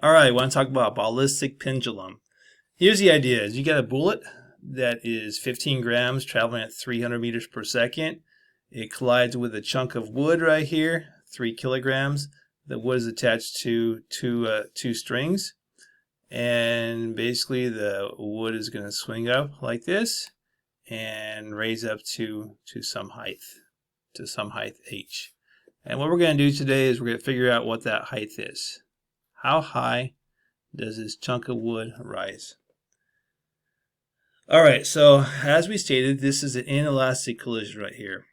All right, I want to talk about ballistic pendulum. Here's the idea: is you got a bullet that is 15 grams traveling at 300 meters per second. It collides with a chunk of wood right here, 3 kilograms. The wood is attached to two strings, and basically the wood is going to swing up like this and raise up to some height, h. And what we're going to do today is we're going to figure out what that height is. How high does this chunk of wood rise? All right, so as we stated, this is an inelastic collision right here.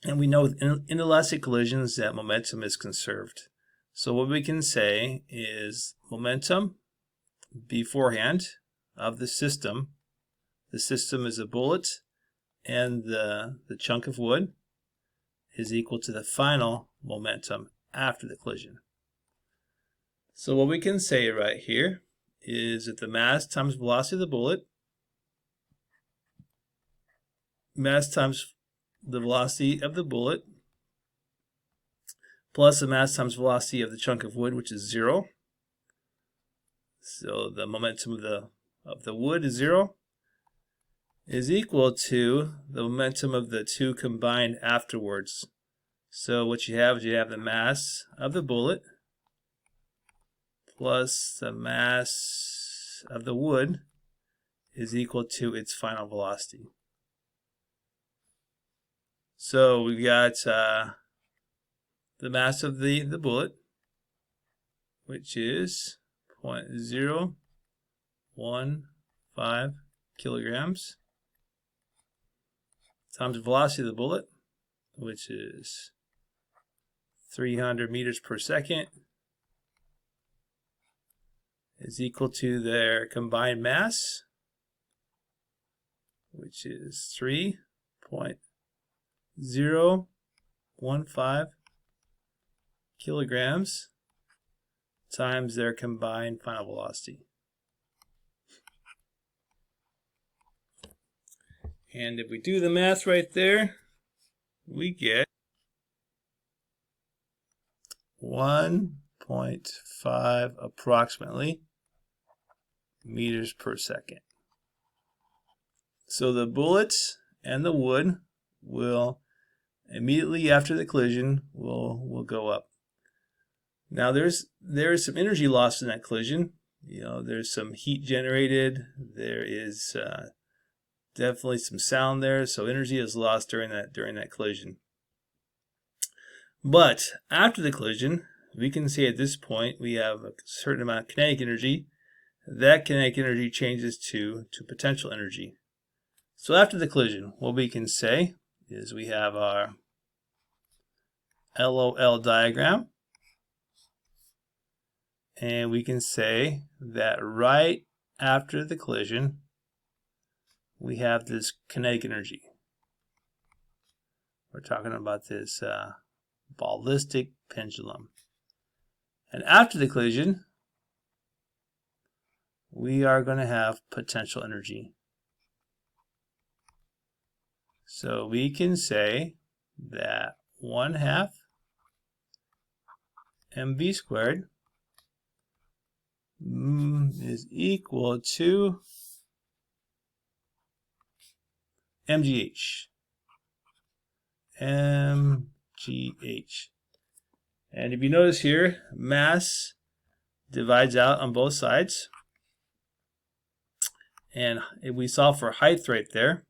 And we know with inelastic collisions that momentum is conserved. So what we can say is momentum beforehand of the system is a bullet, and the chunk of wood is equal to the final momentum after the collision. So what we can say right here is that the mass times velocity of the bullet, mass times the velocity of the bullet, plus the mass times velocity of the chunk of wood, which is 0. So the momentum of the wood is 0, is equal to the momentum of the two combined afterwards. So what you have is you have the mass of the bullet plus the mass of the wood is equal to its final velocity. So we've got the mass of the bullet, which is 0.015 kilograms, times the velocity of the bullet, which is 300 meters per second, is equal to their combined mass, which is 3.015 kilograms times their combined final velocity. And if we do the math right there, we get 1.5 approximately meters per second. So the bullets and the wood will immediately after the collision will go up. Now there is some energy lost in that collision. There's some heat generated. There is definitely some sound there, so energy is lost during that collision. But after the collision, we can say at this point we have a certain amount of kinetic energy. That kinetic energy changes to potential energy. So after the collision, what we can say is we have our LOL diagram, and we can say that right after the collision we have this kinetic energy. We're talking about this ballistic pendulum. And after the collision, we are going to have potential energy. So we can say that 1/2 mv squared is equal to mgh. mgh. And if you notice here, mass divides out on both sides. And if we solve for height right there,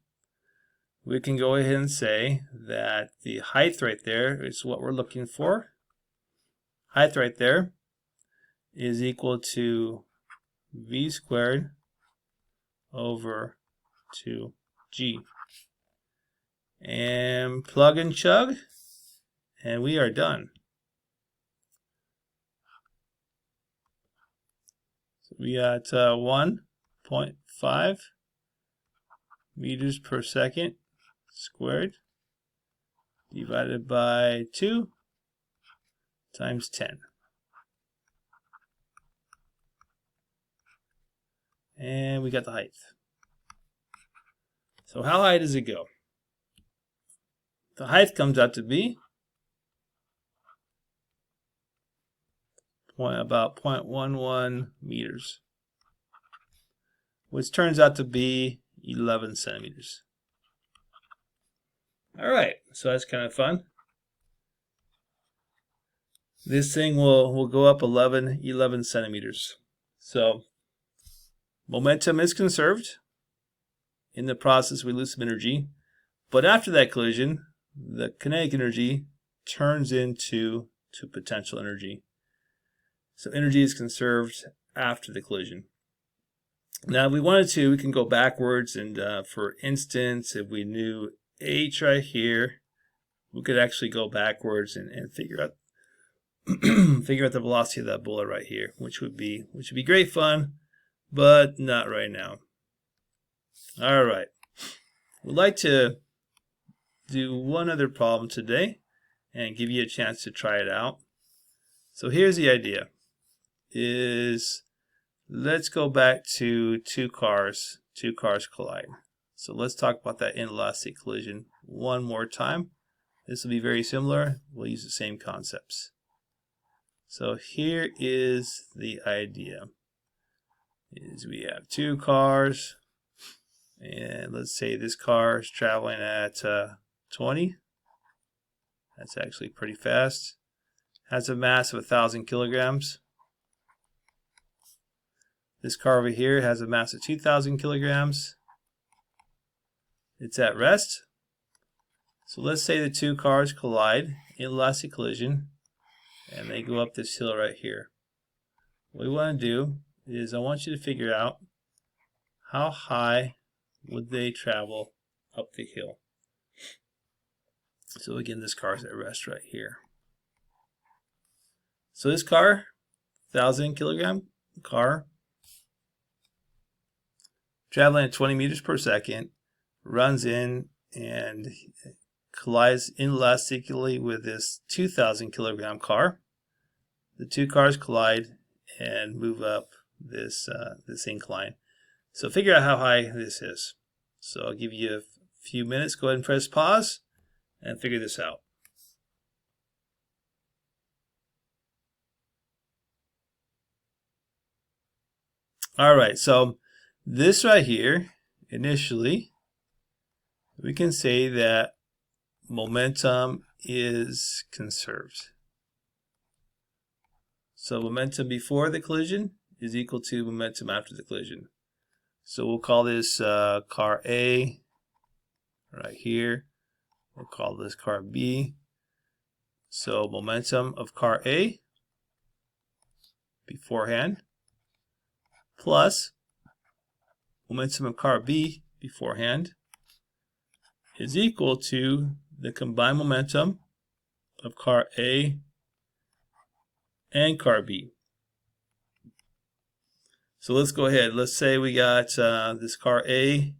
we can go ahead and say that the height right there is what we're looking for. Height right there is equal to v squared over 2g. And plug and chug, and we are done. So we got 1.5 meters per second squared divided by 2 times 10. And we got the height. So how high does it go? The height comes out to be about 0.11 meters, which turns out to be 11 centimeters. All right, so that's kind of fun. This thing will go up 11 centimeters. So momentum is conserved. In the process, we lose some energy. But after that collision, the kinetic energy turns into potential energy. So energy is conserved after the collision. Now, if we wanted to, we can go backwards. And for instance, if we knew H right here, we could actually go backwards and figure out figure out the velocity of that bullet right here, which would be great fun, but not right now. All right, we'd like to do one other problem today and give you a chance to try it out. So here's the idea: let's go back to two cars collide. So let's talk about that inelastic collision one more time. This will be very similar. We'll use the same concepts. So here is the idea: we have two cars, and let's say this car is traveling at 20. That's actually pretty fast. Has a mass of 1,000 kilograms. This car over here has a mass of 2,000 kilograms. It's at rest. So let's say the two cars collide, inelastic collision, and they go up this hill right here. What we want to do is I want you to figure out how high would they travel up the hill. So again, this car is at rest right here. So this car, 1,000 kilogram car, traveling at 20 meters per second, runs in and collides inelastically with this 2,000 kilogram car. The two cars collide and move up this incline. So figure out how high this is. So I'll give you a few minutes. Go ahead and press pause and figure this out. All right, so this right here, initially, we can say that momentum is conserved. So momentum before the collision is equal to momentum after the collision. So we'll call this car A right here. We'll call this car B. So momentum of car A beforehand plus momentum of car B beforehand is equal to the combined momentum of car A and car B. So let's go ahead. Let's say we got this car A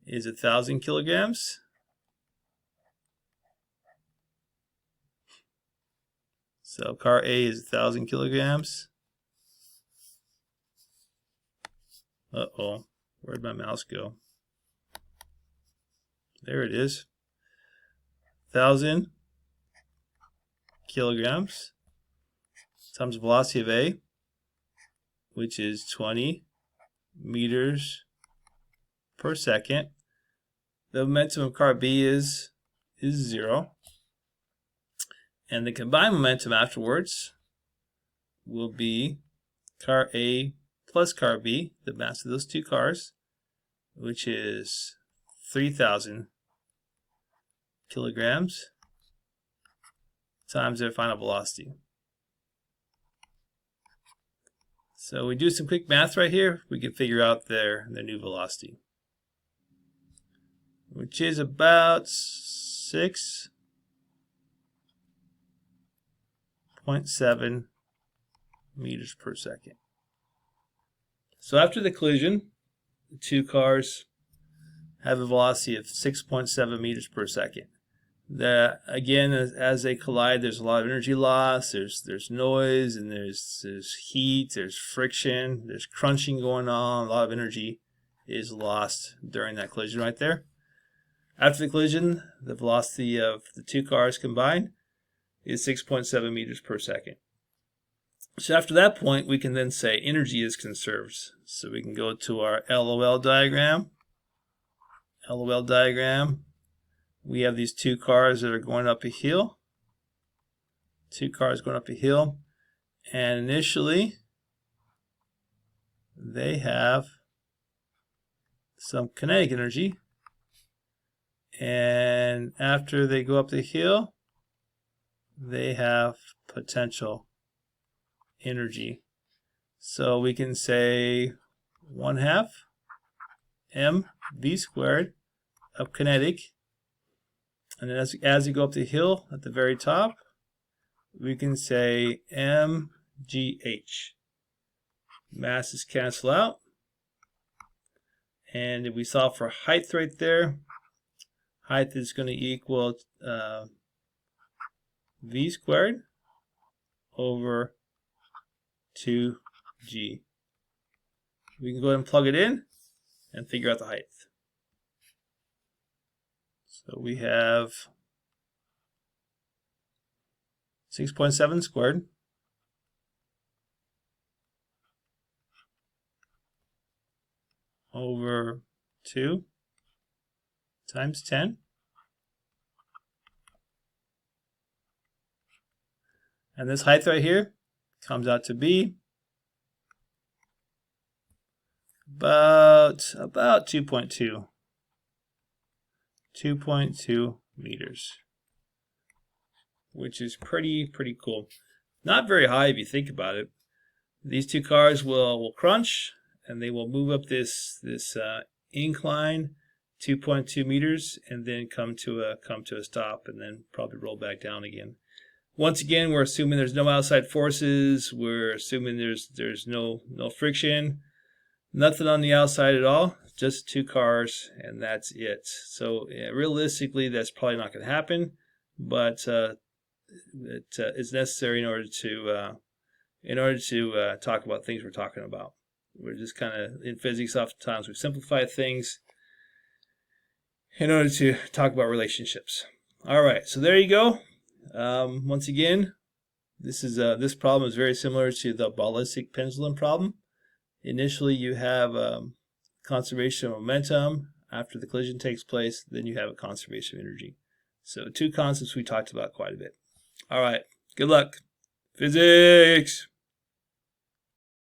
is 1,000 kilograms. So car A is 1,000 kilograms. Uh-oh, where'd my mouse go? There it is. 1,000 kilograms times the velocity of A, which is 20 meters per second. The momentum of car B is 0. And the combined momentum afterwards will be car A plus car B, the mass of those two cars, which is 3,000 kilograms times their final velocity. So we do some quick math right here. We can figure out their new velocity, which is about 6.7 meters per second. So after the collision, the two cars have a velocity of 6.7 meters per second. Again, as they collide, there's a lot of energy loss. There's noise, and there's heat, there's friction, there's crunching going on. A lot of energy is lost during that collision right there. After the collision, the velocity of the two cars combined is 6.7 meters per second. So after that point, we can then say energy is conserved. So we can go to our LOL diagram. LOL diagram. We have these two cars that are going up a hill. Two cars going up a hill. And initially, they have some kinetic energy. And after they go up the hill, they have potential energy. So we can say 1/2 mv squared of kinetic. And then as you go up the hill at the very top, we can say mgh. Masses cancel out. And if we solve for height right there, height is going to equal v squared over 2g. We can go ahead and plug it in and figure out the height. So we have 6.7 squared over 2 times 10. And this height right here comes out to be about 2.2 meters, which is pretty cool. Not very high if you think about it. These two cars will crunch, and they will move up this incline 2.2 meters, and then come to a stop, and then probably roll back down again. Once again, we're assuming there's no outside forces. We're assuming there's no friction, nothing on the outside at all. Just two cars, and that's it. So realistically, that's probably not going to happen, but it is necessary in order to talk about things we're talking about. We're just kind of, in physics, oftentimes we simplify things in order to talk about relationships. All right, so there you go. Once again, this problem is very similar to the ballistic pendulum problem. Initially, you have conservation of momentum. After the collision takes place, then you have a conservation of energy. So two concepts we talked about quite a bit. All right, good luck. Physics!